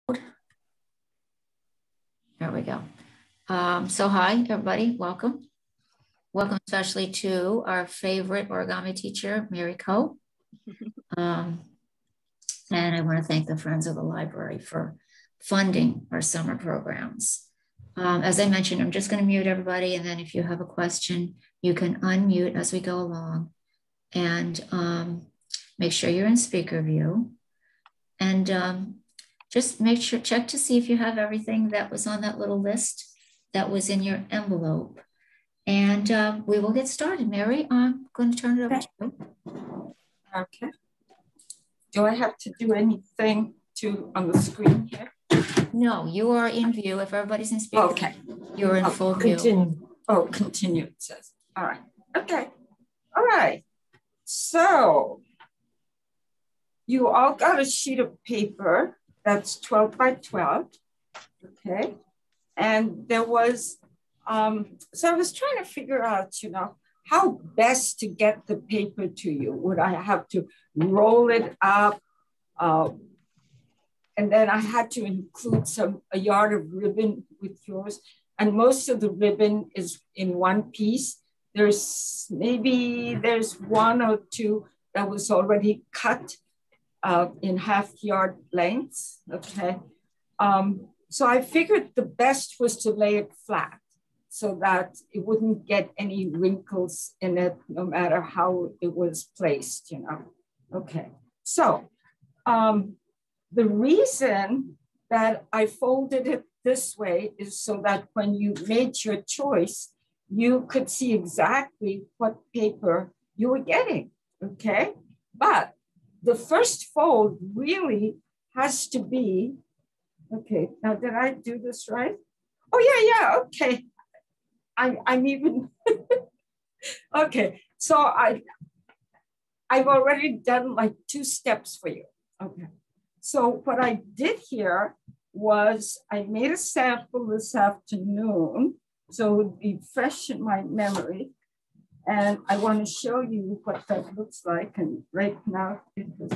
There we go. So hi, everybody. Welcome. Welcome especially to our favorite origami teacher, Mary Kao. And I want to thank the Friends of the Library for funding our summer programs. As I mentioned, I'm just going to mute everybody. And then if you have a question, you can unmute as we go along. And make sure you're in speaker view. And just make sure, check to see if you have everything that was on that little list that was in your envelope. And we will get started. Mary, I'm going to turn it over to you. Okay. Do I have to do anything on the screen here? No, you are in view. If everybody's in speaker, okay, you're in full view. Oh, continue, it says. All right. Okay. All right. So you all got a sheet of paper that's 12 by 12. Okay. And there was, so I was trying to figure out, how best to get the paper to you. Would I have to roll it up? And then I had to include a yard of ribbon with yours. And most of the ribbon is in one piece. There's one or two that was already cut in half-yard lengths, okay? So I figured the best was to lay it flat so that it wouldn't get any wrinkles in it, no matter how it was placed, Okay, so the reason that I folded it this way is so that when you made your choice, you could see exactly what paper you were getting, okay? But the first fold really has to be, okay, now did I do this right? Oh yeah, okay. I'm even, okay. So I've already done like 2 steps for you, okay. So what I did here was I made a sample this afternoon, so it would be fresh in my memory. And I want to show you what that looks like. And right now, it was.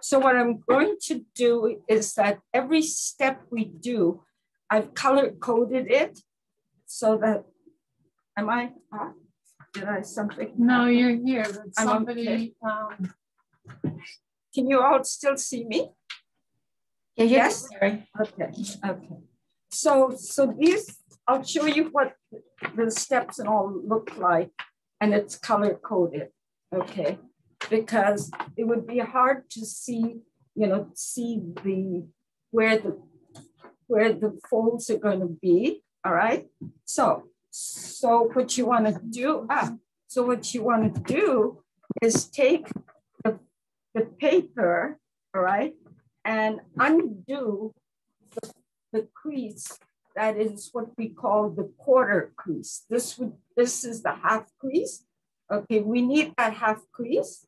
So what I'm going to do is that every step we do, I've color coded it so that, did I something? No, you're here, but somebody, okay. Can you all still see me? Yeah, yes? Okay. Okay. So these, I'll show you what the steps and all look like, and it's color coded, okay? Because it would be hard to see, where the folds are going to be, all right? So what you want to do, is take the paper, all right, and undo the crease. That is what we call the quarter crease. This is the half crease. Okay, we need that half crease.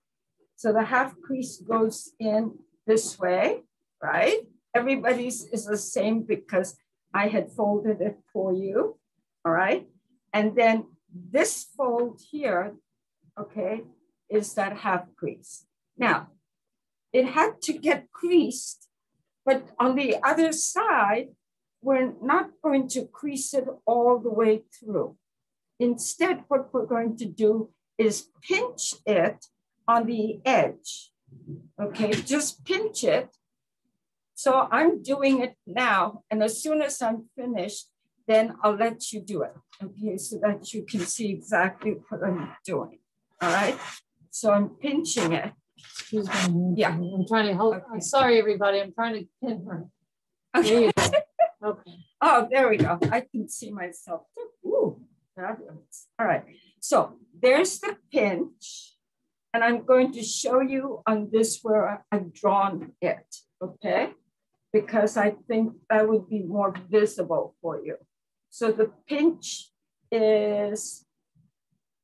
So the half crease goes in this way, right? Everybody's is the same because I had folded it for you, all right? And then this fold here, okay, is that half crease. Now, it had to get creased, but on the other side, we're not going to crease it all the way through. Instead, what we're going to do is pinch it on the edge. Okay, just pinch it. So I'm doing it now, and as soon as I'm finished, then I'll let you do it, okay, so that you can see exactly what I'm doing, all right? So I'm pinching it. Excuse me. Yeah. I'm trying to hold, okay. I'm sorry, everybody, I'm trying to pin her. Okay. There you go. Okay. Oh, there we go. I can see myself. Ooh, fabulous. All right. So there's the pinch. And I'm going to show you on this where I've drawn it, okay? Because I think that would be more visible for you. So the pinch is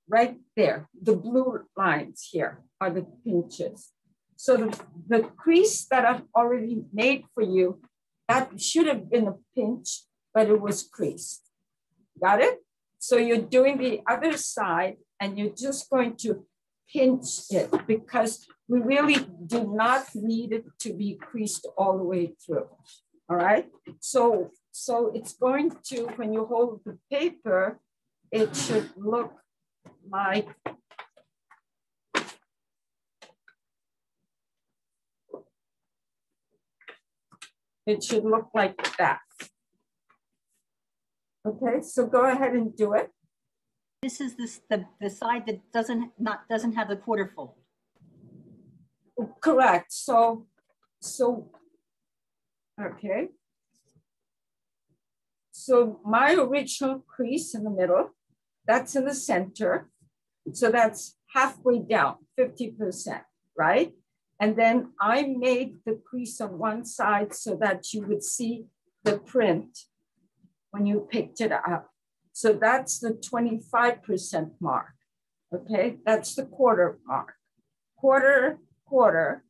right there. The blue lines here are the pinches. So the crease that I've already made for you, that should have been a pinch, but it was creased. Got it? So you're doing the other side and you're just going to pinch it because We really do not need it to be creased all the way through. All right. So it's going to, when you hold the paper, it should look like that. Okay, so go ahead and do it. This is the side that doesn't have the quarter fold. Correct. So okay. So my original crease in the middle, that's in the center. So that's halfway down, 50%, right? And then I made the crease on one side so that you would see the print when you picked it up. So that's the 25% mark, okay? That's the quarter mark. Quarter,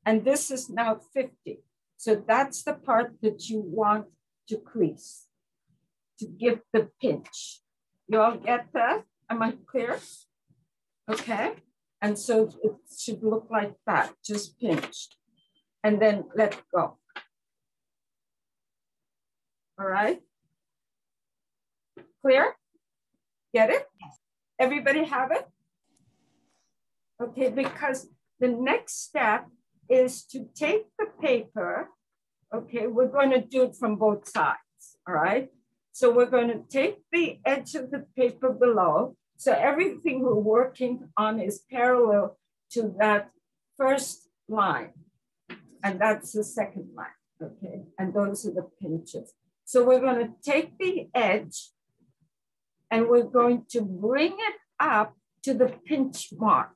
and this is now 50. So that's the part that you want to crease, to give the pinch. You all get that? Am I clear? Okay, and so it should look like that, just pinched, and then let go. All right, clear? Get it? Yes. Everybody have it? Okay, because the next step is to take the paper. Okay, we're going to do it from both sides, all right? So we're going to take the edge of the paper below. So everything we're working on is parallel to that first line. And that's the second line, okay? And those are the pinches. So we're going to take the edge and we're going to bring it up to the pinch mark,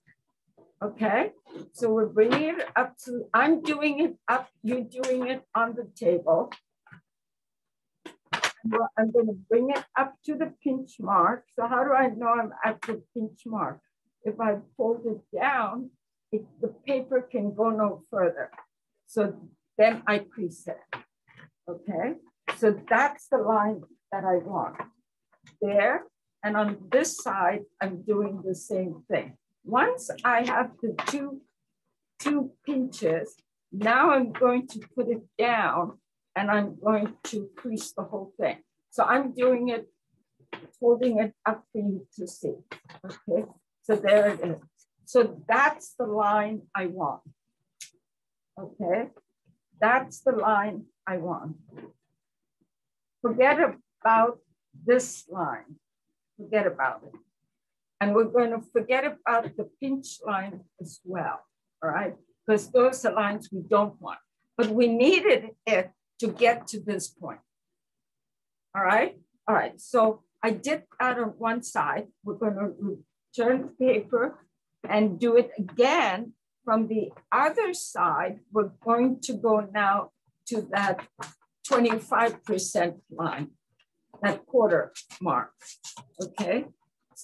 okay? So we're bringing it up to, I'm doing it up, you're doing it on the table. I'm going to bring it up to the pinch mark. So how do I know I'm at the pinch mark? If I fold it down, the paper can go no further. So then I crease it, okay? So that's the line that I want there. And on this side, I'm doing the same thing. Once I have the two pinches, now I'm going to put it down and I'm going to crease the whole thing. So I'm doing it, holding it up for you to see, okay? So there it is. So that's the line I want, okay? That's the line I want. Forget about this line, forget about it. And we're going to forget about the pinch line as well, all right? Because those are lines we don't want, but we needed it to get to this point. All right. All right. So I did that on one side. We're going to turn the paper and do it again from the other side. We're going to go now to that 25% line, that quarter mark. Okay.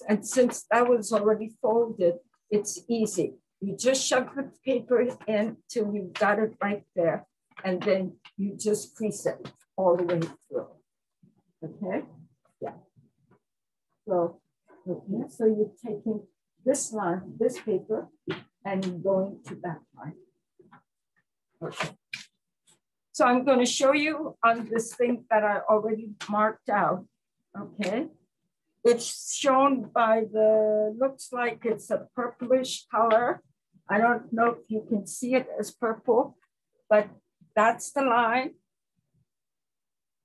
And since that was already folded, it's easy. You just shove the paper in till you've got it right there. And then you just crease it all the way through. Okay, yeah. So, okay. So you're taking this line, this paper, and going to that line. Okay. So I'm going to show you on this thing that I already marked out. Okay. It's shown by looks like it's a purplish color. I don't know if you can see it as purple, but that's the line.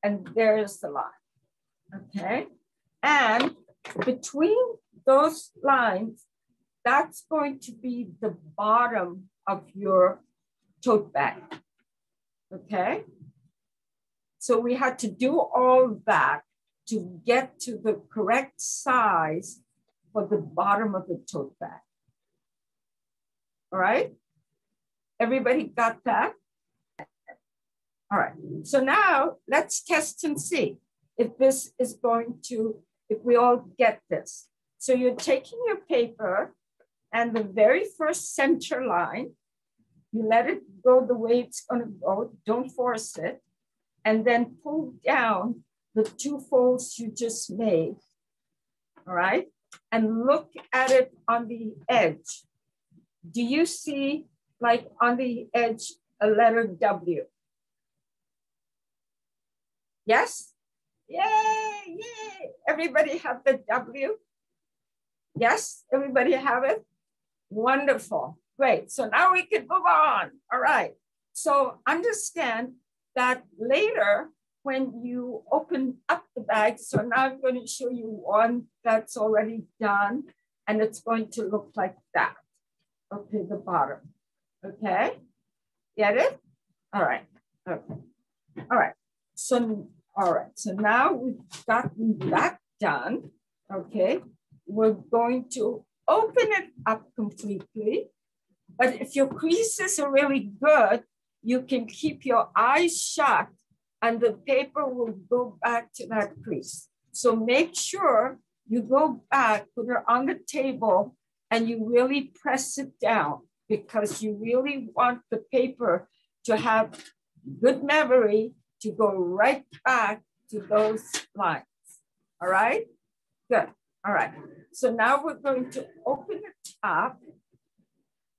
And there's the line. Okay, and between those lines, that's going to be the bottom of your tote bag. Okay, so we had to do all that to get to the correct size for the bottom of the tote bag. All right, everybody got that? All right, so now let's test and see if this is going to, if we all get this. So you're taking your paper and the very first center line, you let it go the way it's gonna go, don't force it, and then pull down the two folds you just made, all right? And look at it on the edge. Do you see like on the edge, a letter W. Yes? Yay, yay. Everybody have the W? Yes, everybody have it? Wonderful, great. So now we can move on. All right. So understand that later when you open up the bag, so now I'm going to show you one that's already done, and it's going to look like that. Okay, the bottom. Okay, get it? All right, okay. All right, so, all right. So now we've gotten that done, okay? We're going to open it up completely. But if your creases are really good, you can keep your eyes shut and the paper will go back to that crease. So make sure you go back, put it on the table, and you really press it down because you really want the paper to have good memory to go right back to those lines. All right? Good. All right. So now we're going to open it up.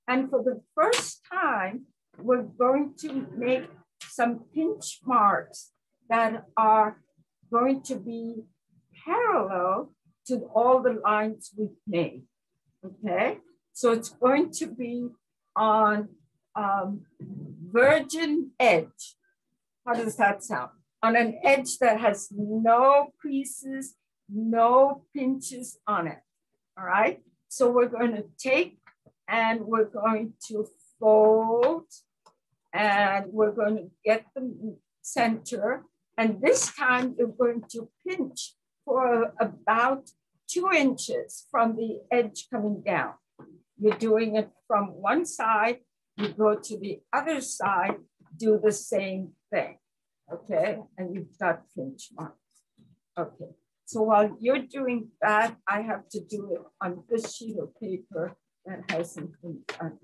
And for the first time, we're going to make some pinch marks that are going to be parallel to all the lines we've made. Okay? So it's going to be on virgin edge. How does that sound? On an edge that has no creases, no pinches on it. All right? So we're going to take and we're going to fold and we're going to get the center. And this time you're going to pinch for about 2 inches from the edge coming down. You're doing it from one side, you go to the other side, do the same thing, okay? And you've got pinch marks, okay. So while you're doing that, I have to do it on this sheet of paper that hasn't been done.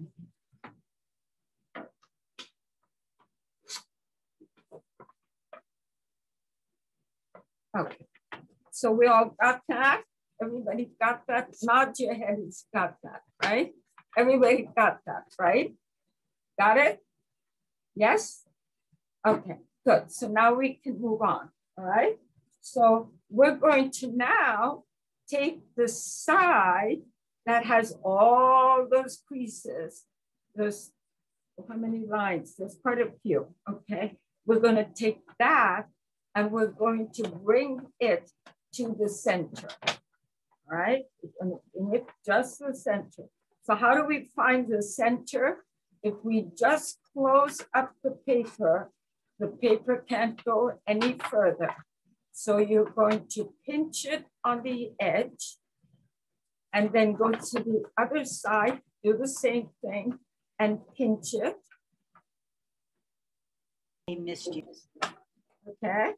Okay, so we all got that? Everybody got that? Nod your head who's got that, right? Everybody got that, right? Got it? Yes? Okay, good. So now we can move on, all right? So we're going to now take the side that has all those creases. There's how many lines? There's quite a few, okay? We're gonna take that and we're going to bring it to the center, all right? We're gonna bring it just the center. So how do we find the center? If we just close up the paper can't go any further. So you're going to pinch it on the edge and then go to the other side, do the same thing and pinch it. I missed you. Okay.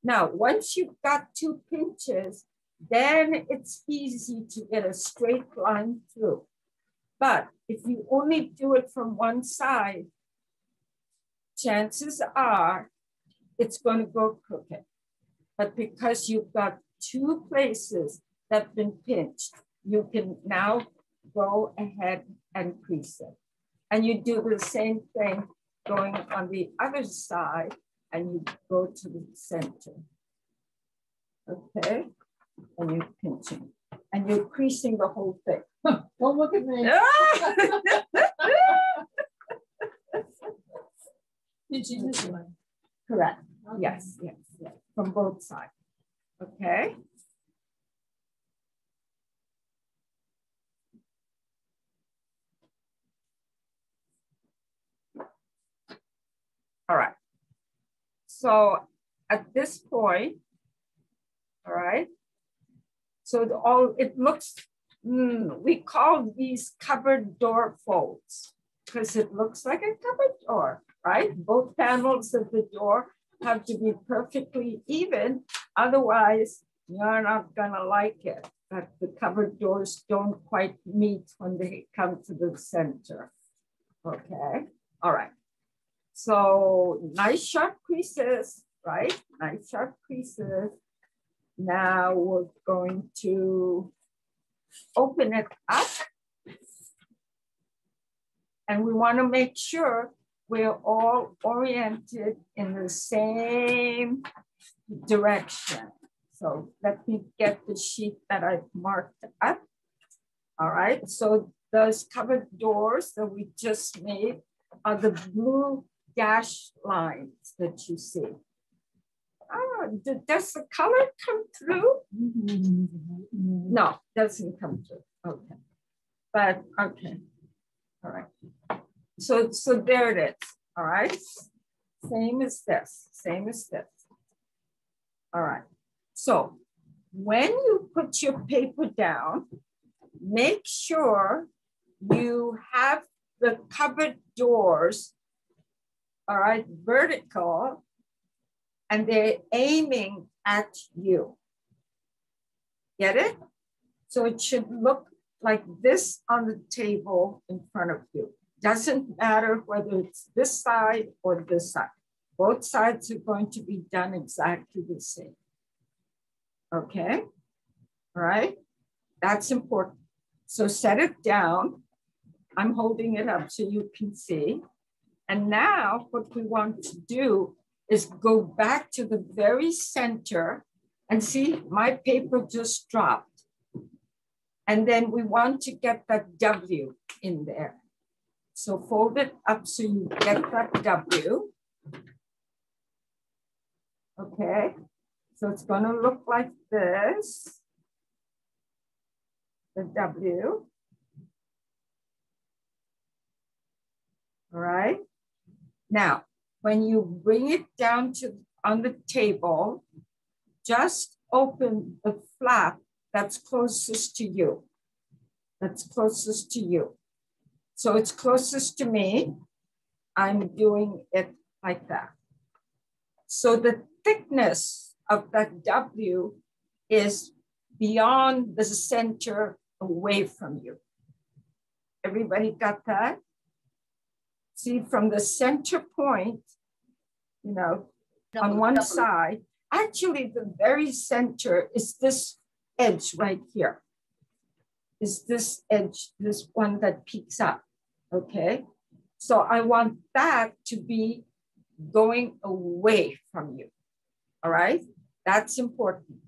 Now, once you've got 2 pinches, then it's easy to get a straight line through. But if you only do it from one side, chances are it's going to go crooked. But because you've got 2 places that have been pinched, you can now go ahead and crease it. And you do the same thing going on the other side and you go to the center. Okay, and you're pinching and you're creasing the whole thing. Don't look at me. Pinching this way. Correct. Okay. Yes, yes, yes, from both sides. Okay. All right. So at this point, all right. So it looks, we call these cupboard door folds because it looks like a cupboard door, right? Both panels of the door have to be perfectly even. Otherwise, you're not gonna like it. But the cupboard doors don't quite meet when they come to the center. Okay, all right. So nice sharp creases, right? Nice sharp creases. Now we're going to open it up And we want to make sure we're all oriented in the same direction. So let me get the sheet that I've marked up. All right, so those covered doors that we just made are the blue dash lines that you see. Oh, does the color come through? No, doesn't come through. Okay, but okay, all right. So there it is. All right, same as this, same as this. All right. So when you put your paper down, make sure you have the cupboard doors, all right, vertical, and they're aiming at you. Get it? So it should look like this on the table in front of you. Doesn't matter whether it's this side or this side. Both sides are going to be done exactly the same. Okay, all right, that's important. So set it down. I'm holding it up so you can see. And now what we want to do is go back to the very center and see my paper just dropped. And then we want to get that W in there. So fold it up so you get that W. Okay, so it's gonna look like this, the W. All right. Now, when you bring it down to on the table, just open the flap that's closest to you. That's closest to you. So it's closest to me. I'm doing it like that. So the thickness of that W is beyond the center, away from you. Everybody got that? See, from the center point, you know, on one side, actually the very center is this edge right here. Is this edge, this one that peeks up, okay? So I want that to be going away from you, all right? That's important.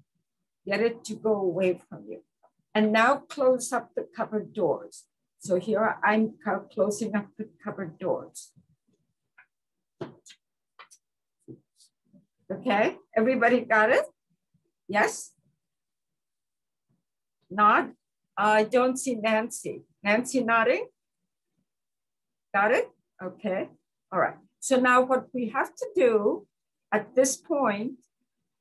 Get it to go away from you. And now close up the cupboard doors. So here I'm closing up the cupboard doors. Okay, everybody got it? Yes? Nod? I don't see Nancy. Nancy nodding? Got it? Okay, all right. So now what we have to do at this point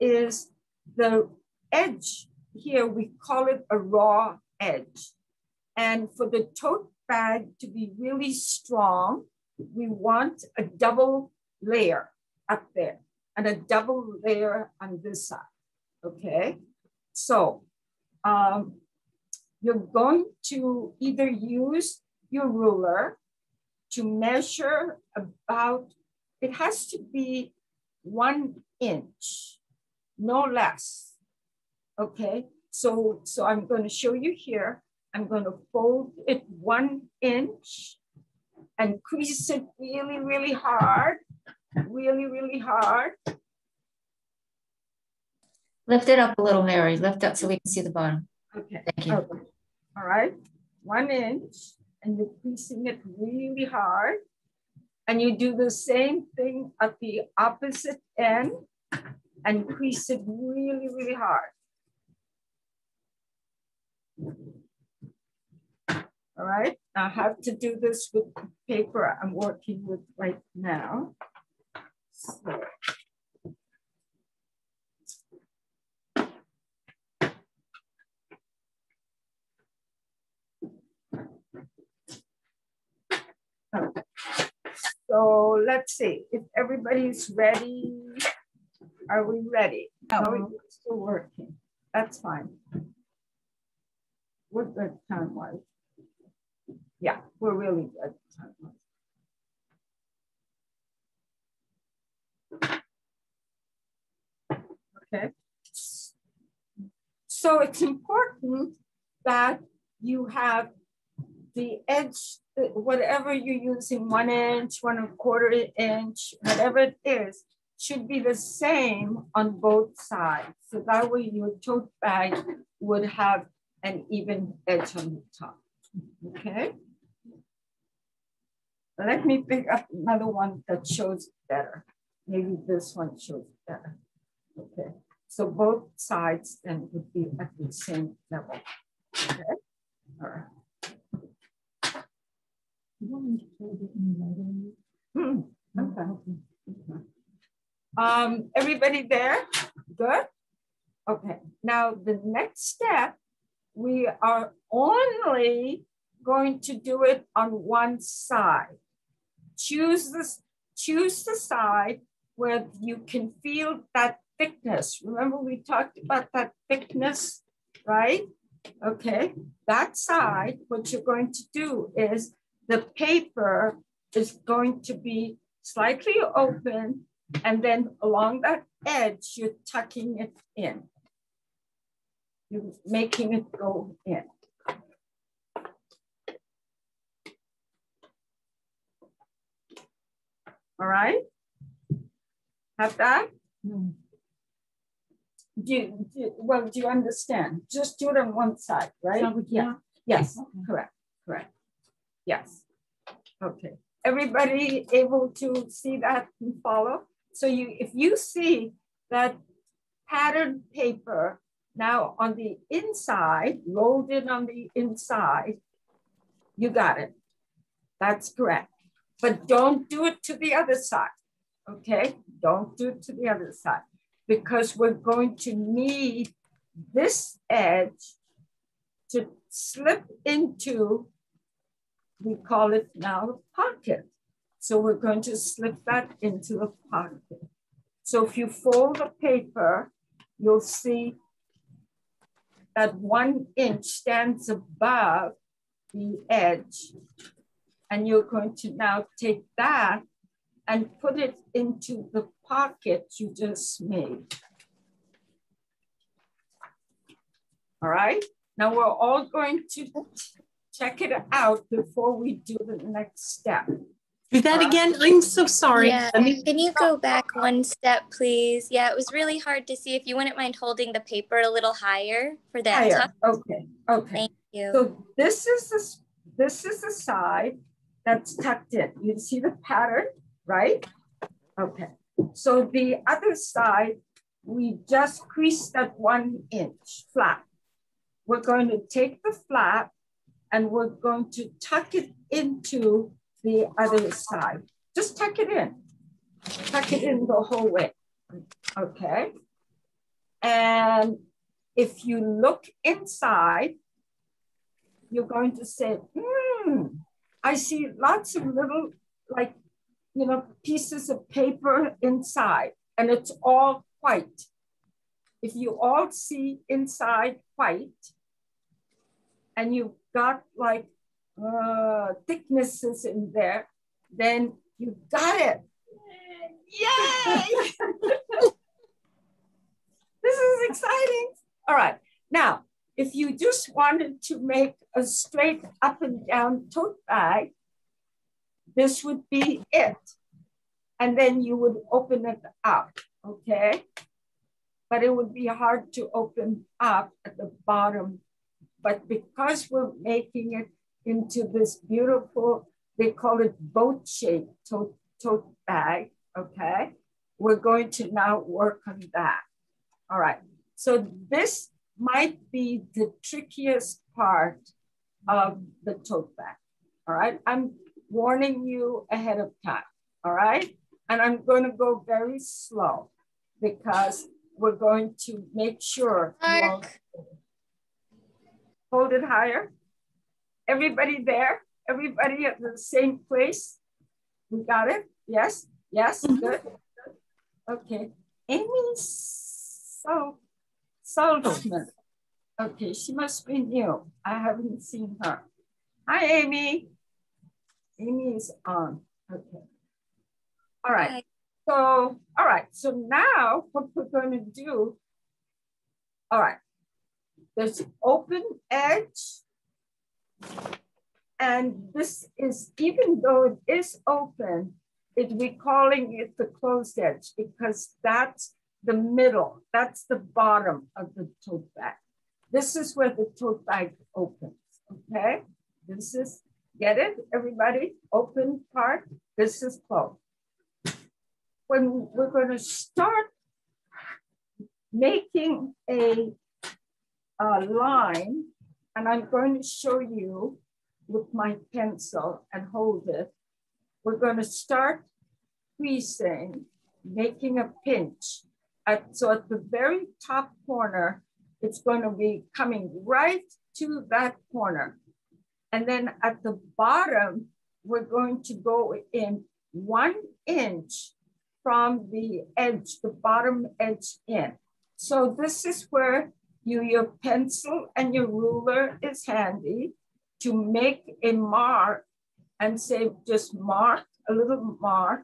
is the edge here, we call it a raw edge. And for the tote bag to be really strong, we want a double layer up there and a double layer on this side, okay? So you're going to either use your ruler to measure about, it has to be 1 inch, no less, okay? So I'm going to show you here. I'm going to fold it 1 inch and crease it really, really hard, really, really hard. Lift it up a little, Mary. Lift up so we can see the bottom. Okay. Thank you. Okay. All right. 1 inch, and you're creasing it really hard. And you do the same thing at the opposite end and crease it really, really hard. All right, I have to do this with the paper I'm working with right now. So. Okay. So let's see if everybody's ready. Are we ready? No, we're still working. That's fine. We're good time-wise. Yeah, we're really good time-wise. Okay. So it's important that you have the edge, whatever you're using, 1 inch, 1/4 inch, whatever it is, should be the same on both sides. So that way your tote bag would have an even edge on the top, okay? Let me pick up another one that shows better. Maybe this one shows better, okay? So both sides then would be at the same level, okay? All right. Okay. Everybody there? Good? Okay. Now the next step, we are only going to do it on one side. Choose the side where you can feel that thickness. Remember we talked about that thickness, right? Okay, that side, what you're going to do is the paper is going to be slightly open, and then along that edge, you're tucking it in. You're making it go in. All right? Have that? Do you understand? Just do it on one side, right? Yeah. Yes, okay. Correct. Yes. Okay. Everybody able to see that and follow? So if you see that patterned paper now on the inside, rolled in on the inside, you got it. That's correct. But don't do it to the other side, okay? Don't do it to the other side because we're going to need this edge to slip into, we call it now the pocket. So we're going to slip that into the pocket. So if you fold the paper, you'll see that 1 inch stands above the edge. And you're going to now take that and put it into the pocket you just made. All right, now we're all going to check it out before we do the next step. Do that again? I'm so sorry. Yeah. Can you go back one step, please? Yeah, it was really hard to see. If you wouldn't mind holding the paper a little higher for that. Higher. Okay. Thank you. So this is the side that's tucked in. You see the pattern, right? Okay. So the other side, we just crease that 1 inch flat. We're going to take the flat and we're going to tuck it into the other side. Just tuck it in. Tuck it in the whole way. Okay. And if you look inside, you're going to say, I see lots of little, like, pieces of paper inside, and it's all white. If you all see inside white, and you've got like thicknesses in there, then you got it. Yay! This is exciting. All right, now, if you just wanted to make a straight up and down tote bag, this would be it. And then you would open it up, okay? But it would be hard to open up at the bottom. But because we're making it into this beautiful, they call it boat-shaped tote bag, okay? We're going to now work on that. All right, so this might be the trickiest part of the tote bag, all right? I'm warning you ahead of time, all right? And I'm going to go very slow because we're going to make sure you all hold it higher. Everybody there? Everybody at the same place? We got it? Yes? Yes? Good? Okay. Amy's Saltzman. Okay, she must be new. I haven't seen her. Hi, Amy. Amy is on. Okay. All right. Hi. So, all right. So now what we're going to do, all right. There's open edge And this is, even though it is open, we're calling it the closed edge because that's the middle, that's the bottom of the tote bag. This is where the tote bag opens, okay? This is, get it, everybody? Open part, this is closed. When we're gonna start making a line, and I'm going to show you with my pencil and hold it. We're going to start creasing, making a pinch. So at the very top corner, it's going to be coming right to that corner. And then at the bottom, we're going to go in 1 inch from the edge, the bottom edge in. So this is where your pencil and your ruler is handy to make a mark and say, just mark, a little mark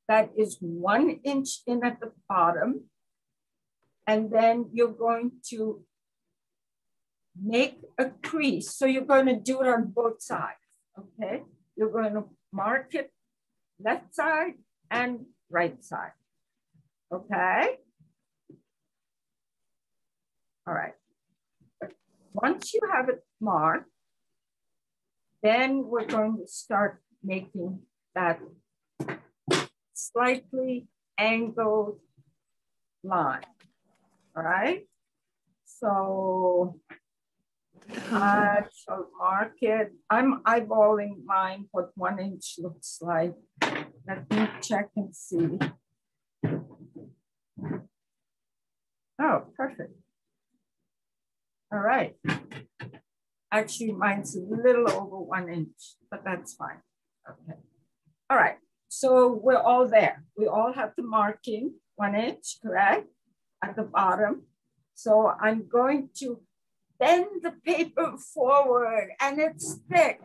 that is 1 inch in at the bottom. And then you're going to make a crease. So you're going to do it on both sides, okay? You're going to mark it left side and right side, okay? All right. Once you have it marked, then we're going to start making that slightly angled line. All right. So I shall mark it. I'm eyeballing mine, what 1 inch looks like. Let me check and see. Oh, perfect. All right. Actually, mine's a little over 1 inch, but that's fine. Okay. All right. So we're all there. We all have the marking 1 inch, correct? At the bottom. So I'm going to bend the paper forward and it's thick.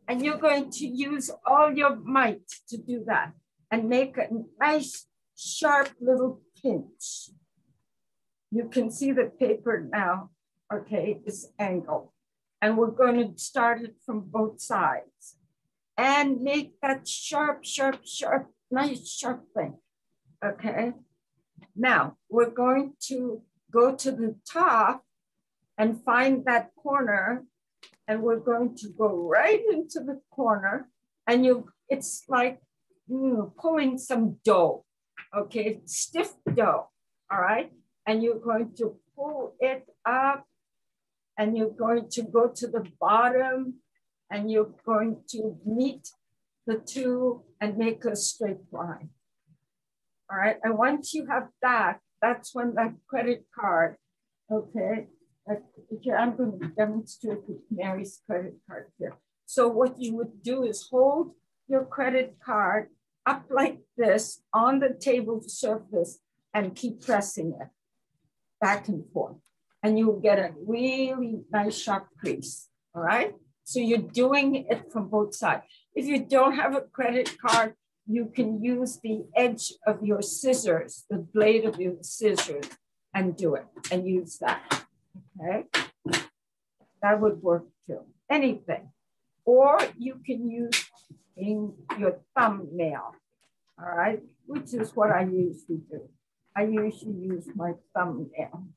And you're going to use all your might to do that and make a nice, sharp little pinch. You can see the paper now. Okay, this angle. And we're going to start it from both sides and make that sharp, sharp, sharp, nice sharp thing, okay? Now, we're going to go to the top and find that corner, and we're going to go right into the corner, and it's like pulling some dough, okay? Stiff dough, all right? And you're going to pull it up, and you're going to go to the bottom and you're going to meet the two and make a straight line. All right, and once you have that, that's when that credit card, okay, I'm going to demonstrate with Mary's credit card here. So what you would do is hold your credit card up like this on the table surface and keep pressing it back and forth. And you will get a really nice sharp crease, all right? So you're doing it from both sides. If you don't have a credit card, you can use the edge of your scissors, the blade of your scissors, and do it, and use that, okay? That would work too, anything. Or you can use in your thumbnail, all right? Which is what I usually do. I usually use my thumbnail.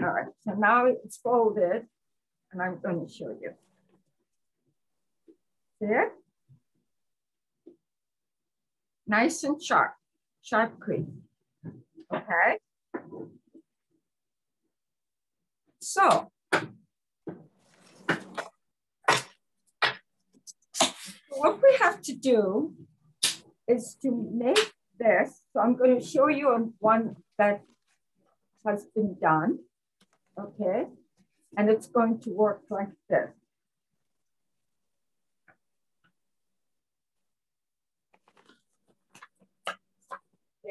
All right, so now it's folded and I'm going to show you. See it? Nice and sharp, sharp crease, okay? So, what we have to do is to make this. So I'm going to show you on one that has been done. Okay, and it's going to work like this.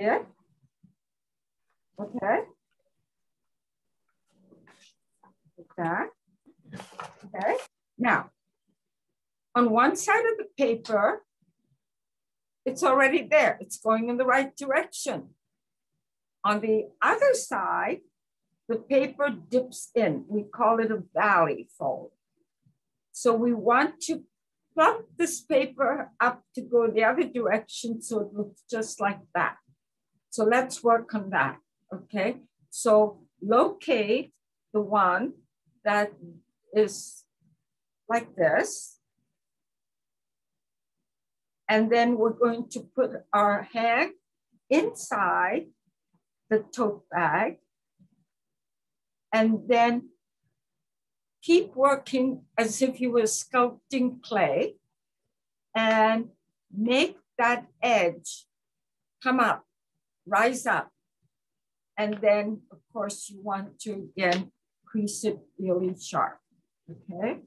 Yeah. Okay. Like that. Okay. Now, on one side of the paper, it's already there. It's going in the right direction. On the other side, the paper dips in. We call it a valley fold. So we want to plug this paper up to go the other direction so it looks just like that. So let's work on that, okay? So locate the one that is like this. And then we're going to put our hand inside the tote bag and then keep working as if you were sculpting clay and make that edge come up, rise up. And then, of course, you want to, again, crease it really sharp, okay?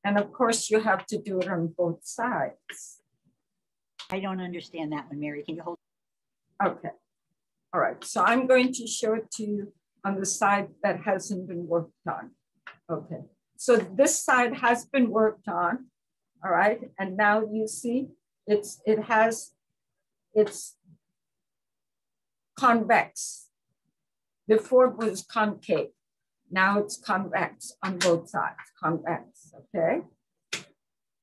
And of course, you have to do it on both sides. I don't understand that one, Mary. Can you hold? Okay. All right. So I'm going to show it to you on the side that hasn't been worked on. Okay. So this side has been worked on. All right. And now you see it's convex. Before it was concave. Now it's convex on both sides, convex, okay?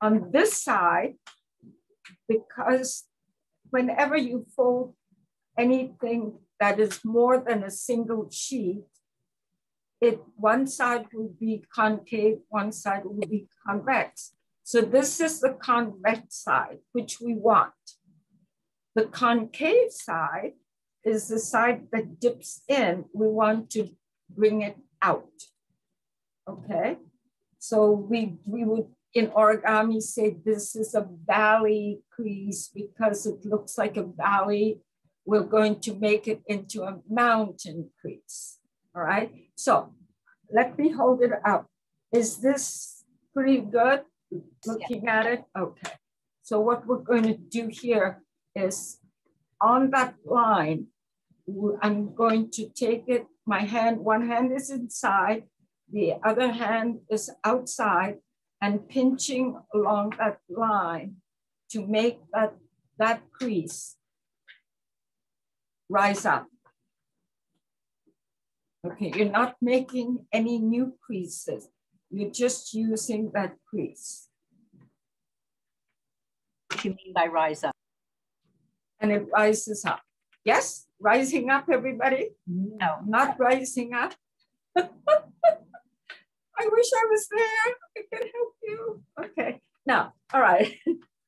On this side, because whenever you fold anything that is more than a single sheet, one side will be concave, one side will be convex. So this is the convex side, which we want. The concave side is the side that dips in. We want to bring it out, okay? So we would, in origami, say this is a valley crease because it looks like a valley. We're going to make it into a mountain crease, all right? So let me hold it up. Is this pretty good, looking at it? Okay. So what we're going to do here is on that line, I'm going to take it, my hand, one hand is inside, the other hand is outside, and pinching along that line to make that crease rise up. Okay, you're not making any new creases. You're just using that crease. What do you mean by rise up? And it rises up. Yes, rising up, everybody? No. Not rising up. I wish I was there. I could help you. Okay, now, all right.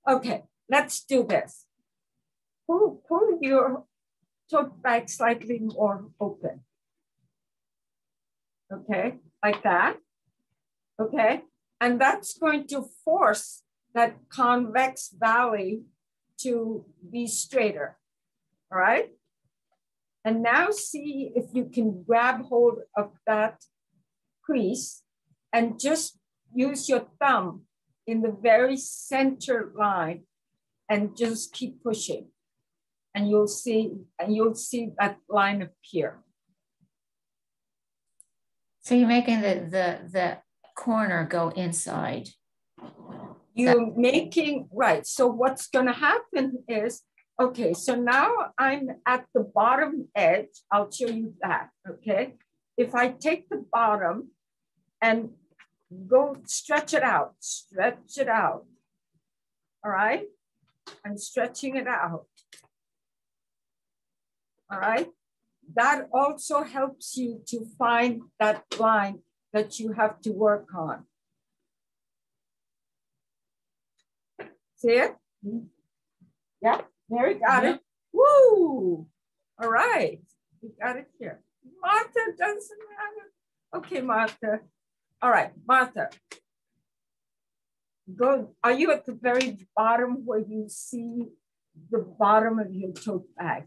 Okay, let's do this. Pull your tote bag slightly more open. Okay, like that. Okay, and that's going to force that convex valley to be straighter. All right. And now see if you can grab hold of that crease and just use your thumb in the very center line and just keep pushing. And you'll see that line appear. So you're making the corner go inside. You're making, right. So what's gonna happen is, okay, so now I'm at the bottom edge. I'll show you that, okay? If I take the bottom and go stretch it out, all right? I'm stretching it out, all right? That also helps you to find that line that you have to work on. See it? Yeah, Mary got it. Woo! All right, we got it here. Martha doesn't have it. Okay, Martha. All right, Martha. Go. Are you at the very bottom where you see the bottom of your tote bag?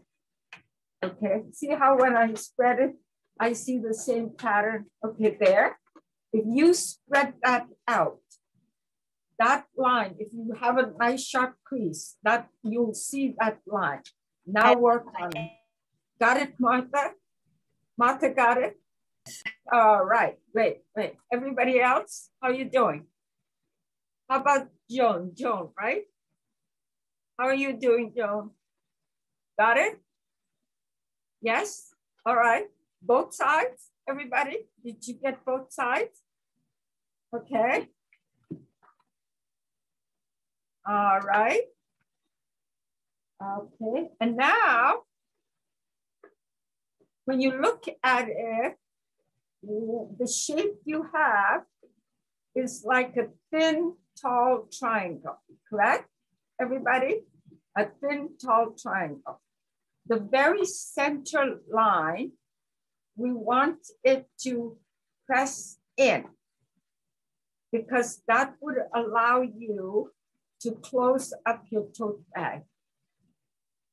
Okay, see how when I spread it, I see the same pattern. Okay, there. If you spread that out, that line, if you have a nice sharp crease, that you'll see that line. Now work on it. Got it, Martha? Martha got it? All right, great. Everybody else, how are you doing? How about Joan? Joan, right? How are you doing, Joan? Got it? Yes? All right. Both sides? everybody? Did you get both sides? Okay. All right. Okay, and now, when you look at it, the shape you have is like a thin, tall triangle, correct? Everybody? A thin, tall triangle. The very center line, we want it to press in because that would allow you to close up your tote bag.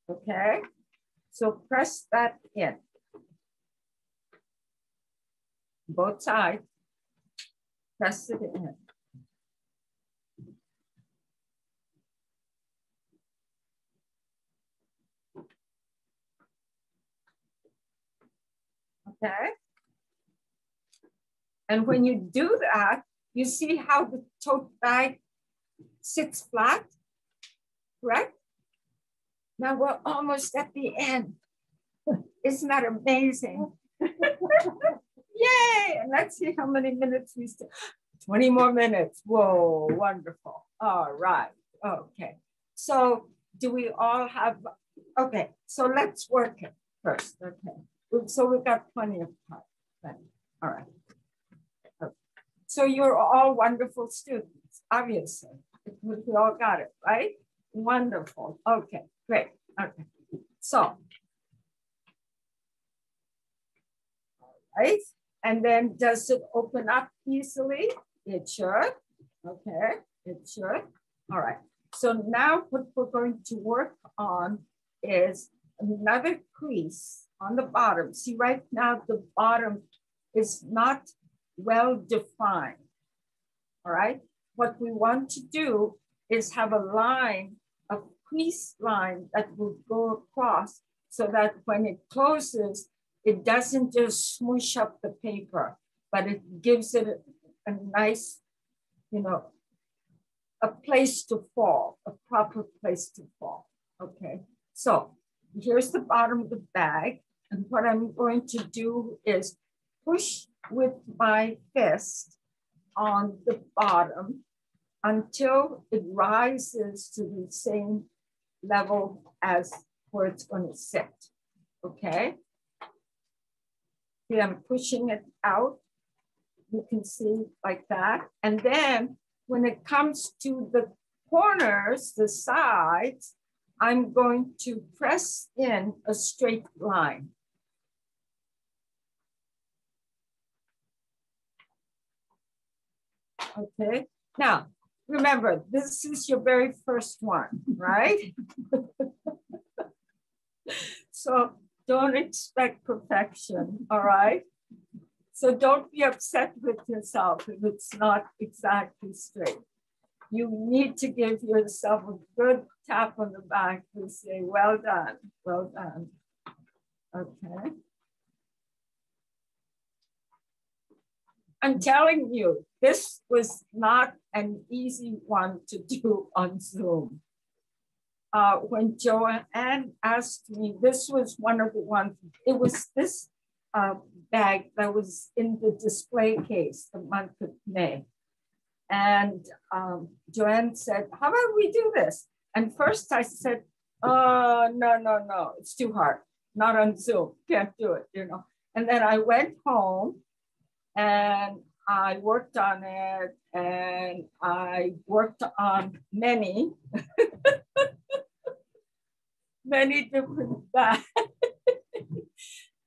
Okay, so press that in. Both sides, press it in. Okay. And when you do that, you see how the tote bag sits flat, correct? Now we're almost at the end. Isn't that amazing? Yay! And let's see how many minutes we still. 20 more minutes. Whoa, wonderful. All right. Okay. So do we all have, okay, so let's work it first. Okay. So we've got plenty of time. All right. Okay. So you're all wonderful students, obviously. We all got it, right? Wonderful. Okay, great. Okay. So, all right. And then does it open up easily? It should. Okay, it should. All right. So now what we're going to work on is another crease on the bottom. See, right now the bottom is not well defined. All right. What we want to do is have a line, a crease line that will go across so that when it closes, it doesn't just smoosh up the paper, but it gives it a nice, you know, a place to fall, a proper place to fall. Okay, so here's the bottom of the bag. And what I'm going to do is push with my fist on the bottom until it rises to the same level as where it's going to sit. Okay. See, I'm pushing it out. You can see like that. And then when it comes to the corners, the sides, I'm going to press in a straight line. Okay. Now, remember, this is your very first one, right? So don't expect perfection, all right? So don't be upset with yourself if it's not exactly straight. You need to give yourself a good tap on the back to say, well done, well done. Okay. I'm telling you, this was not an easy one to do on Zoom. When Joanne asked me, this was one of the ones, it was this bag that was in the display case the month of May. And Joanne said, how about we do this? And first I said, no, it's too hard. Not on Zoom, can't do it, you know. And then I went home and I worked on it and I worked on many, many different bags.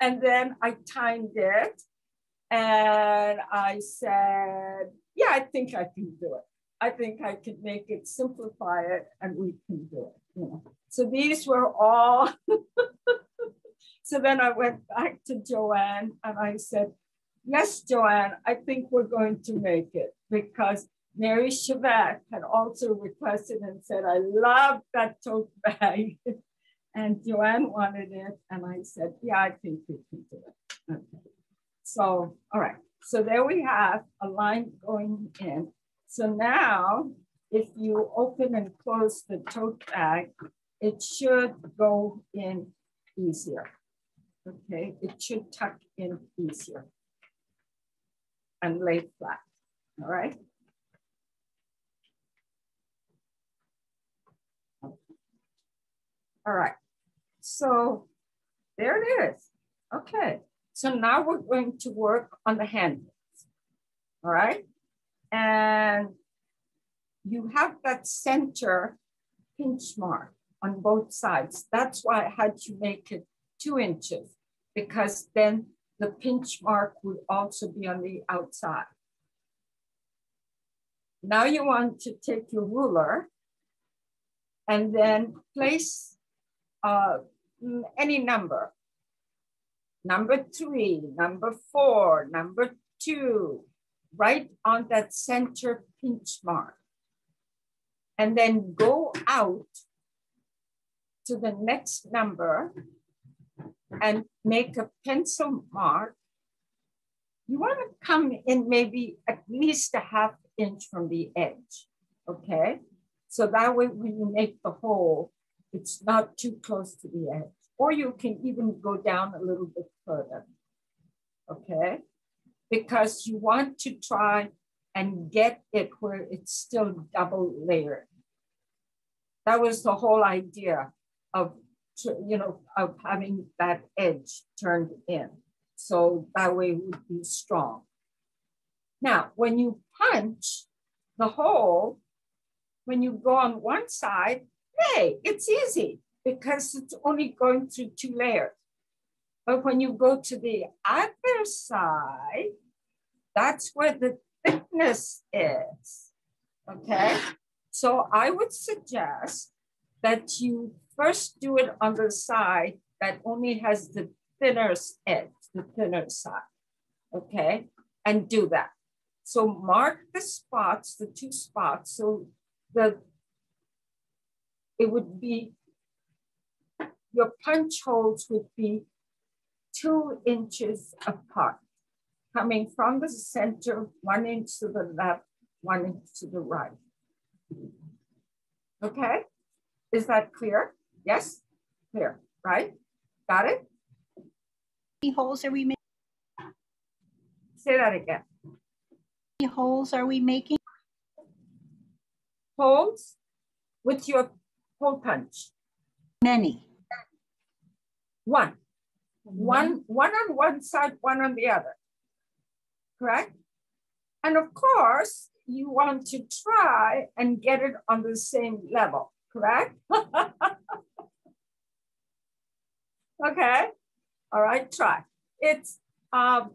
And then I timed it and I said, yeah, I think I can do it. I think I can make it, simplify it, and we can do it. You know? So these were all, so then I went back to Joanne and I said, yes, Joanne, I think we're going to make it because Mary Chevet had also requested and said, I love that tote bag. And Joanne wanted it. And I said, yeah, I think we can do it. Okay. So, all right. So there we have a line going in. So now, if you open and close the tote bag, it should go in easier. Okay, it should tuck in easier. and lay flat, all right? All right, so there it is. Okay, so now we're going to work on the handles, all right? And you have that center pinch mark on both sides. That's why I had to make it 2 inches, because then the pinch mark would also be on the outside. Now you want to take your ruler and then place any number. Number 3, number 4, number 2, right on that center pinch mark. And then go out to the next number and make a pencil mark. You want to come in maybe at least a ½ inch from the edge, okay? So that way when you make the hole, it's not too close to the edge. Or you can even go down a little bit further, okay? Because you want to try and get it where it's still double layered. That was the whole idea of, of having that edge turned in. So that way it would be strong. Now, when you punch the hole, when you go on one side, hey, it's easy because it's only going through 2 layers. But when you go to the other side, that's where the thickness is, okay? So I would suggest that you first do it on the side that only has the thinner edge, the thinner side, okay? And do that. So mark the spots, the 2 spots, so it would be, your punch holes would be 2 inches apart, coming from the center, 1 inch to the left, 1 inch to the right. Okay, is that clear? Yes, clear, right? Got it? How many holes are we making? Say that again. How many holes are we making? Holes with your hole punch. Many. 1. One on one side, 1 on the other, correct? And of course, you want to try and get it on the same level, correct? Okay, all right, try. It's, all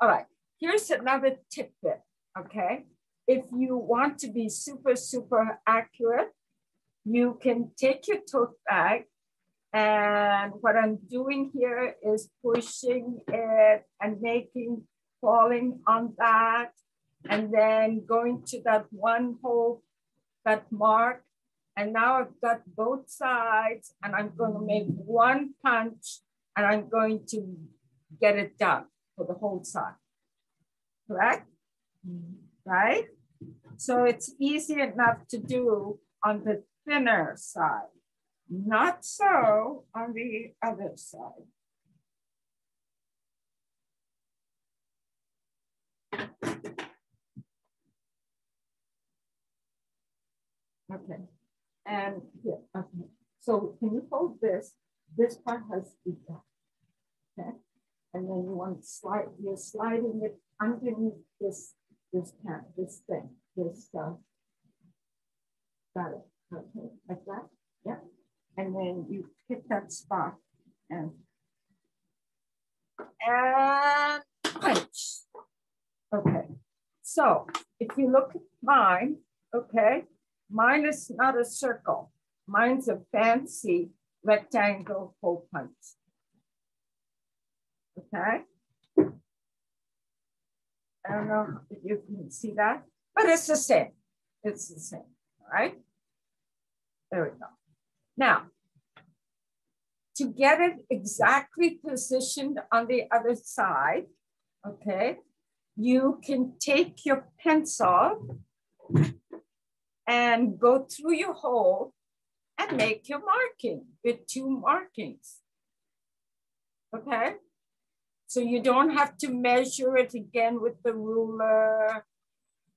right, here's another tidbit, okay? If you want to be super, super accurate, you can take your tote bag, and what I'm doing here is pushing it and falling on that, and then going to that one hole, that mark. And now I've got both sides, and I'm going to make 1 punch, and I'm going to get it done for the whole side, correct? Right? So it's easy enough to do on the thinner side. Not so on the other side. Okay, and here, okay. So can you hold this? This part has to be done, okay? And then you want to slide, you're sliding it underneath this thing, got it, okay, like that, yeah. And then you hit that spot and punch. Okay, so if you look at mine, okay, mine is not a circle. Mine's a fancy rectangle hole punch. Okay. I don't know if you can see that, but it's the same. It's the same, all right? There we go. Now, to get it exactly positioned on the other side, okay, you can take your pencil and go through your hole and make your marking with 2 markings, okay? So you don't have to measure it again with the ruler.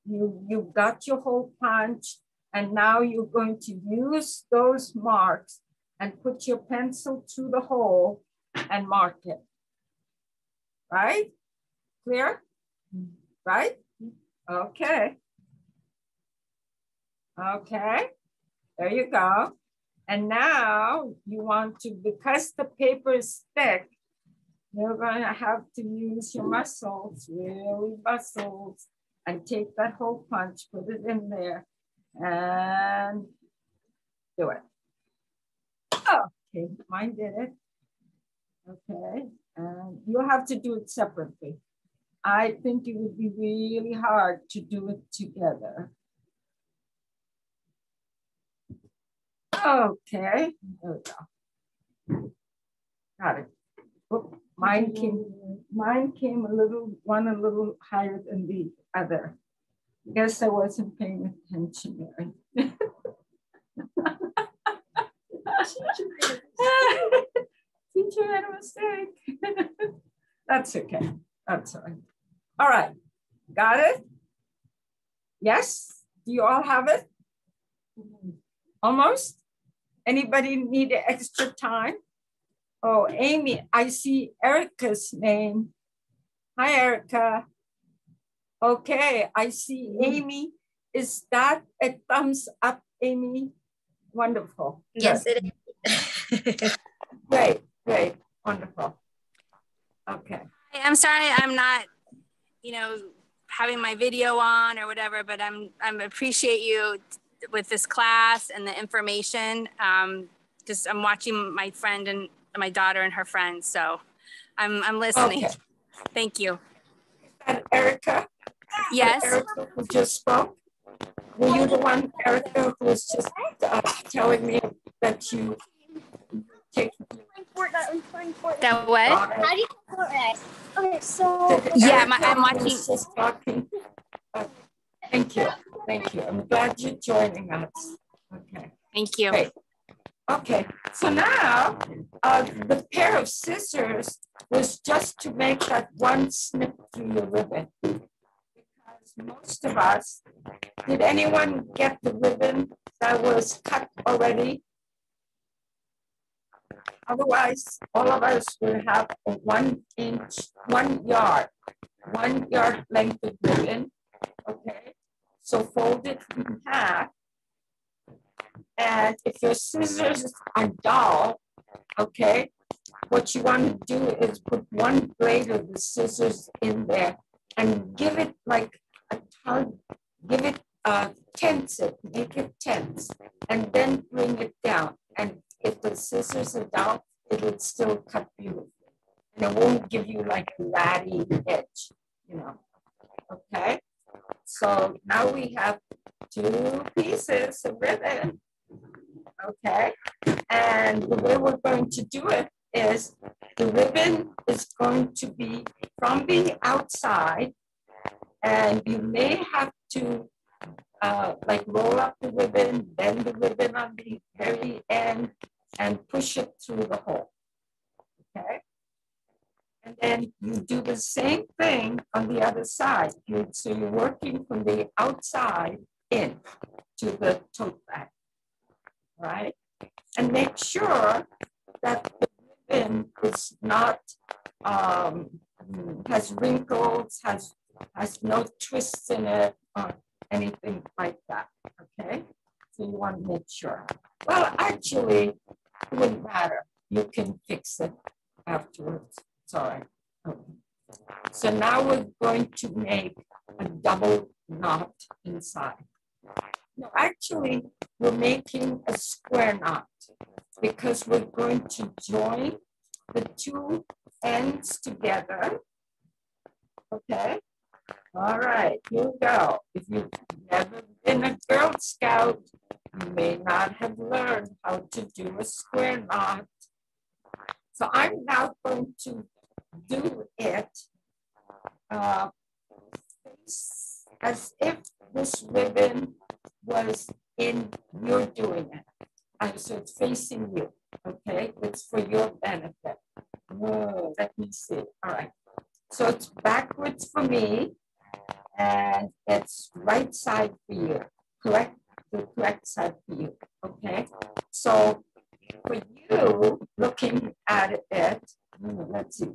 You've got your hole punch, and now you're going to use those marks and put your pencil through the hole and mark it. Right? Clear? Right? Okay. Okay. There you go. And now you want to, because the paper is thick, you're going to have to use your muscles, really muscles, and take that hole punch, put it in there, and do it. Oh, okay, mine did it. Okay, and you'll have to do it separately. I think it would be really hard to do it together. Okay, there we go. Got it. Oop, mine came a little higher than the other. Guess I wasn't paying attention, Mary. Teacher made a mistake. That's okay. That's all right. All right. Got it? Yes? Do you all have it? Almost? Anybody need extra time? Oh, Amy, I see Erica's name. Hi, Erica. Okay, I see Amy. Is that a thumbs up, Amy? Wonderful. Yes, it is. Great, great, wonderful. Okay. I'm sorry I'm not, having my video on or whatever, but I'm appreciate you with this class and the information. Just I'm watching my friend and my daughter and her friends, so I'm listening. Okay. Thank you. And Erica? Yes. Erica who just spoke? Were you the one, Erica, who was just telling me that you take That what? How do you Fortnite? Okay, so Yeah, I'm watching. Just talking. Thank you. Thank you. I'm glad you're joining us. Okay. Thank you. Great. Okay. So now the pair of scissors was just to make that one snip through your ribbon. Because most of us, did anyone get the ribbon that was cut already? Otherwise, all of us will have a 1 yard length of ribbon. Okay, so fold it in half. And if your scissors are dull, okay, what you want to do is put one blade of the scissors in there and give it like a tug, give it tense it, make it tense, and then bring it down. And if the scissors are down, it would still cut beautifully. And it won't give you like a ratty edge, Okay, so now we have 2 pieces of ribbon. Okay, and the way we're going to do it is the ribbon is going to be from the outside, and you may have to like roll up the ribbon, bend the ribbon on the very end, and push it through the hole. Okay, and then you do the same thing on the other side. So you're working from the outside in to the tote bag, right? And make sure that the ribbon is not, has wrinkles, has no twists in it or anything like that, okay? So you want to make sure. Well, actually, it wouldn't matter. You can fix it afterwards. It's all right. Okay. So now we're going to make a double knot inside. No, actually, we're making a square knot because we're going to join the 2 ends together. Okay. All right, here we go. If you've never been a Girl Scout, you may not have learned how to do a square knot. So I'm now going to do it as if this ribbon was in, you're doing it. And so it's facing you, okay? It's for your benefit. Whoa, let me see. All right. So it's backwards for me, and it's right side for you, correct? The correct side for you, okay? So for you, looking at it, let's see,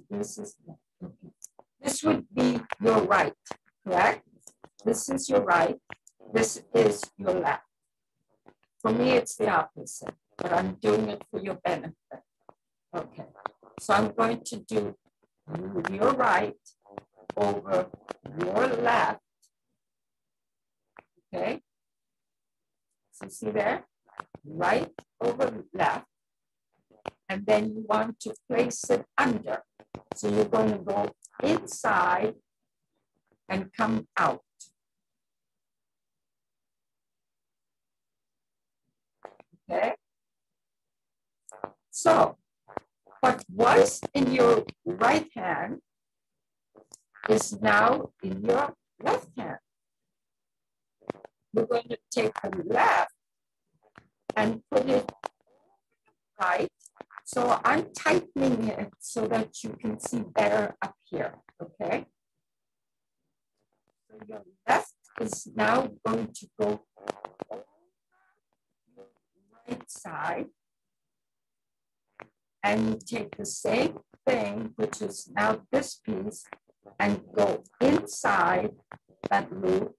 this would be your right, correct? This is your right, this is your left. For me, it's the opposite, but I'm doing it for your benefit. Okay, so I'm going to do your right over your left. Okay, so see there, right over left, and then you want to place it under. So you're going to go inside and come out. Okay, so what was in your right hand is now in your left hand. We're going to take the left and put it right. So I'm tightening it so that you can see better up here, okay? So your left is now going to go over your right side. And you take the same thing, which is now this piece, and go inside that loop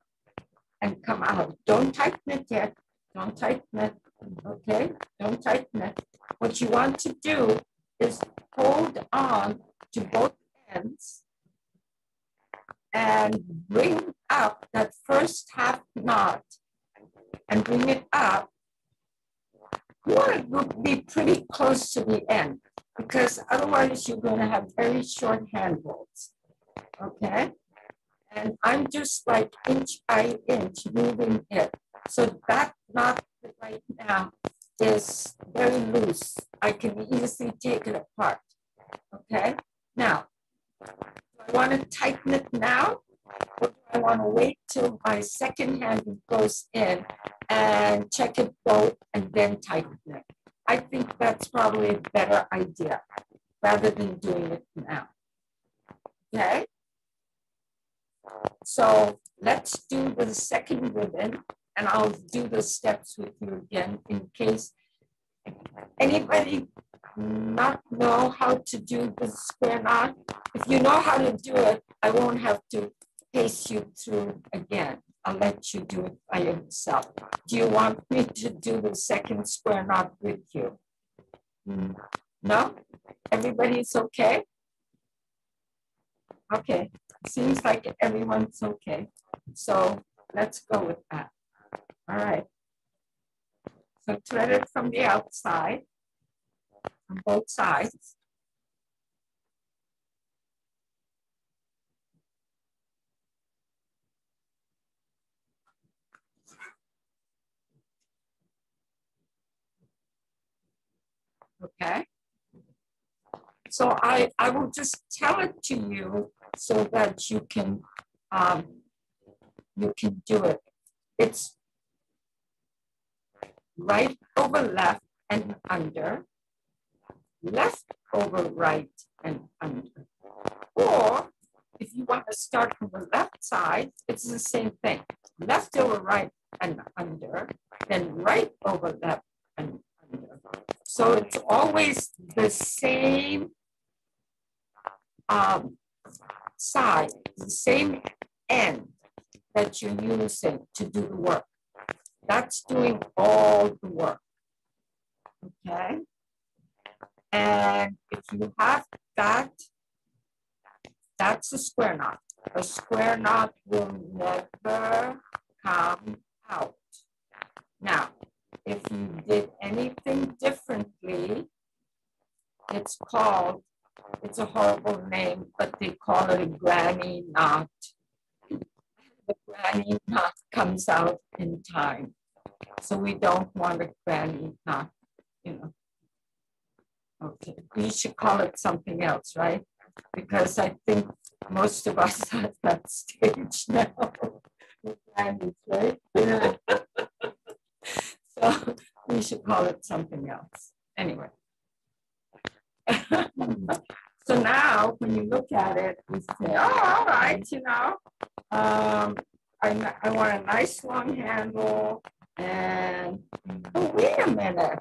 and come out. Don't tighten it yet. Don't tighten it. Okay? Don't tighten it. What you want to do is hold on to both ends and bring up that first half knot and bring it up. You want to be pretty close to the end because otherwise you're going to have very short handles. Okay? And I'm just like inch by inch moving it. So that knot right now is very loose. I can easily take it apart. Okay? Now, do I want to tighten it now? Or do I want to wait till my second hand goes in and check it both and then tighten it? I think that's probably a better idea rather than doing it now. Okay? So let's do the second ribbon and I'll do the steps with you again in case anybody not know how to do the square knot. If you know how to do it, I won't have to pace you through again. I'll let you do it by yourself. Do you want me to do the second square knot with you? No? Everybody's okay? Okay, seems like everyone's okay. So let's go with that. All right. So thread it from the outside, on both sides. Okay. So I will just tell it to you so that you can do it. It's right over left and under, left over right and under. Or if you want to start from the left side, it's the same thing. Left over right and under, then right over left and under. So it's always the same side, the same end that you're using to do the work. That's doing all the work. Okay? And if you have that, that's a square knot. A square knot will never come out. Now, if you did anything differently, it's a horrible name, but they call it a granny knot. The granny knot comes out in time. So we don't want a granny knot, you know. Okay, we should call it something else, right? Because I think most of us are at that stage now. Grannies, right? Yeah. So we should call it something else. Anyway. So now when you look at it, you say, oh, all right, you know, I want a nice long handle. And oh, wait a minute.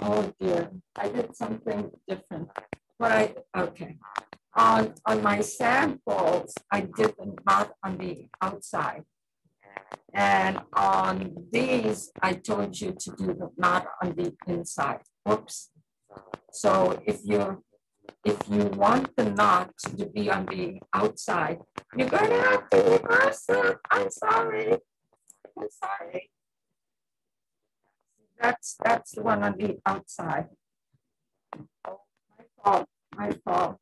Oh dear, I did something different. Okay. On my samples, I did the knot on the outside. And on these, I told you to do the knot on the inside. Whoops. So if you want the knot to be on the outside, you're going to have to reverse it. I'm sorry. That's the one on the outside. Oh, my fault.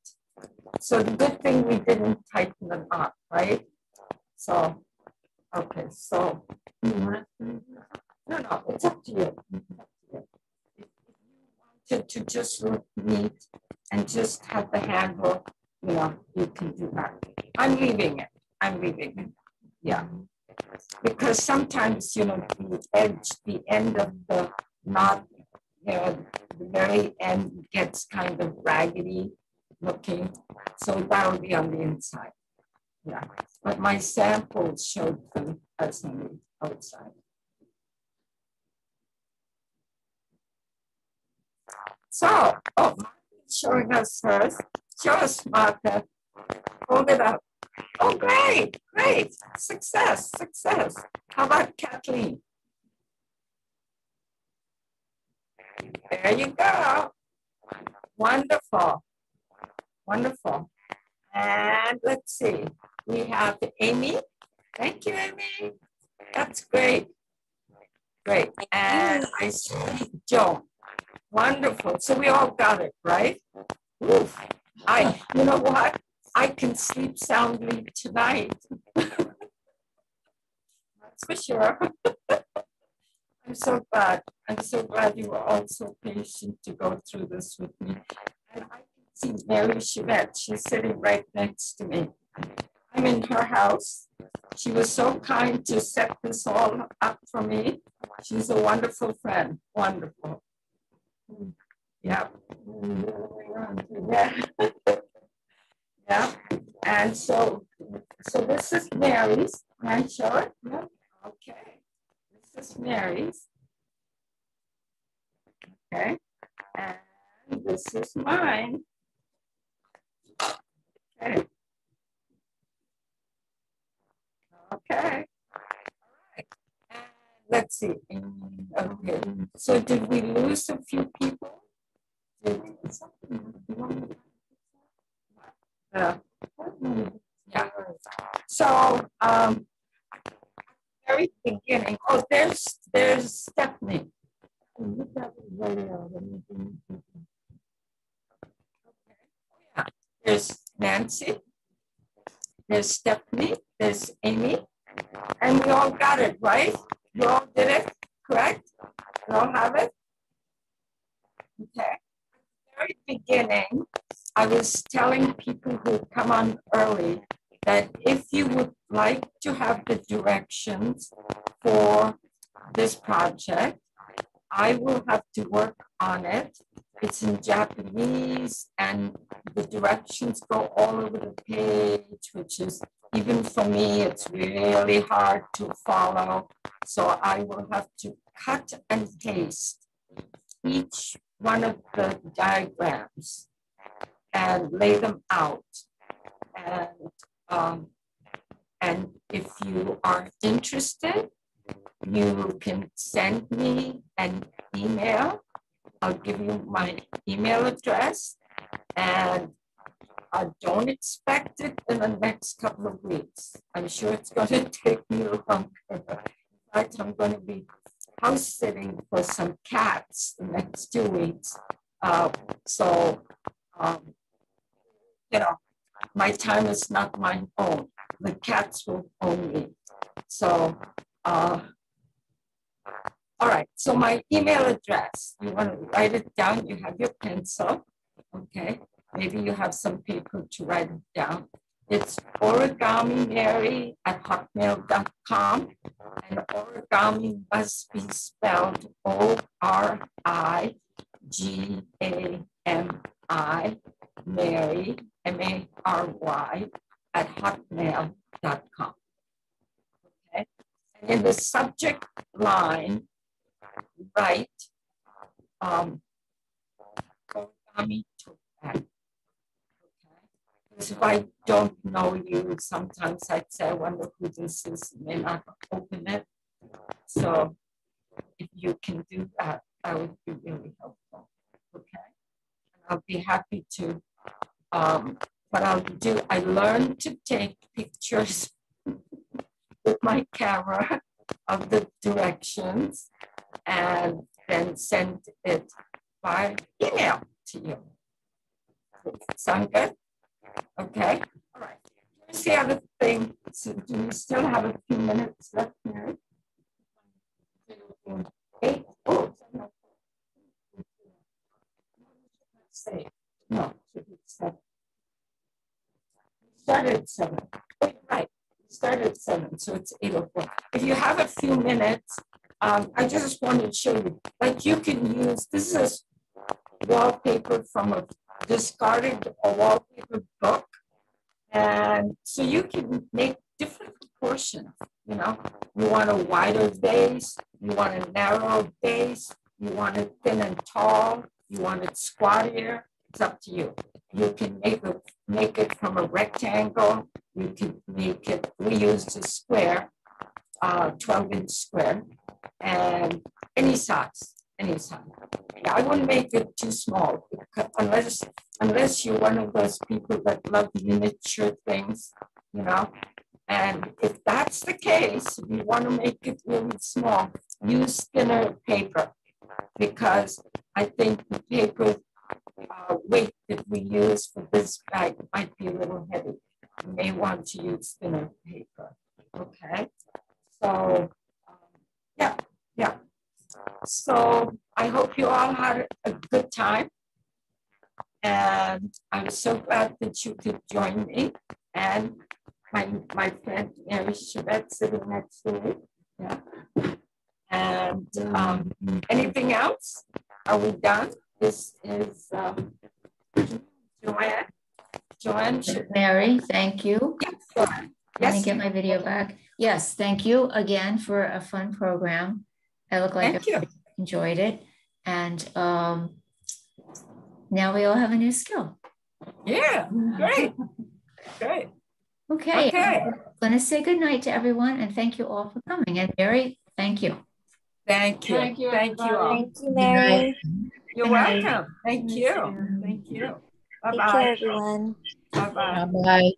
So the good thing we didn't tighten the knot, right? So, okay, so, no, it's up to you. If you wanted to just look neat and just have the handle, you know, you can do that. I'm leaving it. Yeah. Because sometimes, you know, the end of the knot, you know, the very end gets kind of raggedy looking. So that'll be on the inside. Yeah. But my samples showed them as on the outside. So, oh, Martha's showing us hers. Show us, Martha. Hold it up. Oh, great. Success. How about Kathleen? There you go. Wonderful. And let's see. We have Amy. Thank you, Amy. That's great. And I see Joan. Wonderful. So we all got it, right? Oof. You know what? I can sleep soundly tonight. That's for sure. I'm so glad you were all so patient to go through this with me. And I can see Mary Chivette. She's sitting right next to me. I'm in her house. She was so kind to set this all up for me. She's a wonderful friend. Wonderful. Yeah. Yeah. And so this is Mary's. Can I show it? Yeah. Okay. This is Mary's. Okay. And this is mine. Okay. Okay. All right. And let's see. Okay. So did we lose a few people? Yeah. So very beginning. Oh, there's Stephanie. Yeah. There's Nancy. There's Stephanie. There's Amy. And we all got it, right? You all did it, correct? You all have it? Okay. At the very beginning, I was telling people who come on early that if you would like to have the directions for this project, I will have to work on it. It's in Japanese and the directions go all over the page, which is, even for me, it's really hard to follow. So I will have to cut and paste each one of the diagrams and lay them out. And if you are interested, you can send me an email. I'll give you my email address, and I don't expect it in the next couple of weeks. I'm sure it's going to take me longer. In fact, I'm going to be house sitting for some cats the next 2 weeks. You know, my time is not my own. The cats will own me. So, all right, so my email address, you want to write it down, you have your pencil, okay? Maybe you have some paper to write it down. It's origamimary@hotmail.com, and origami must be spelled ORIGAMI. Mary, M-A-R-Y, @hotmail.com. Okay. And in the subject line, write origami tote bag. Okay. Because if I don't know you, sometimes I'd say, I wonder who this is, may not open it. So if you can do that, that would be really helpful. Okay. And I'll be happy to, what I'll do, I learned to take pictures with my camera of the directions and then send it by email to you. Sound good? Okay. All right. Here's the other thing. So do we still have a few minutes left here? 8. Oh, no. Say no. Started at 7. Oh, right. Started at 7, so it's 8:04. If you have a few minutes, I just wanted to show you, like you can use, this is wallpaper from a discarded wallpaper book. And so you can make different proportions, you know, you want a wider base, you want a narrow base, you want it thin and tall, you want it squattier, it's up to you. You can make it from a rectangle, you can make it, we used a square, 12-inch square, and any size, any size. Yeah, I wouldn't make it too small unless you're one of those people that love miniature things, you know. And if that's the case, if you want to make it really small, use thinner paper, because I think the paper weight that we use for this bag might be a little heavy. You may want to use thinner paper. Okay. So yeah. So I hope you all had a good time. And I'm so glad that you could join me. And my friend Mary Chevette sitting next to me. Yeah. And anything else? Are we done? This is Joanne. Joanne. Mary, thank you. Yes. Let me get my video back. Yes, thank you again for a fun program. I look like I enjoyed it. And now we all have a new skill. Yeah, great. Great. Okay. I'm going to say good night to everyone and thank you all for coming. And Mary, thank you. Thank you. Thank you, Thank you everybody. all. Thank you, Mary. You're welcome. Thank you. Thank you. Take Bye-bye. care, everyone. Bye-bye. Bye-bye.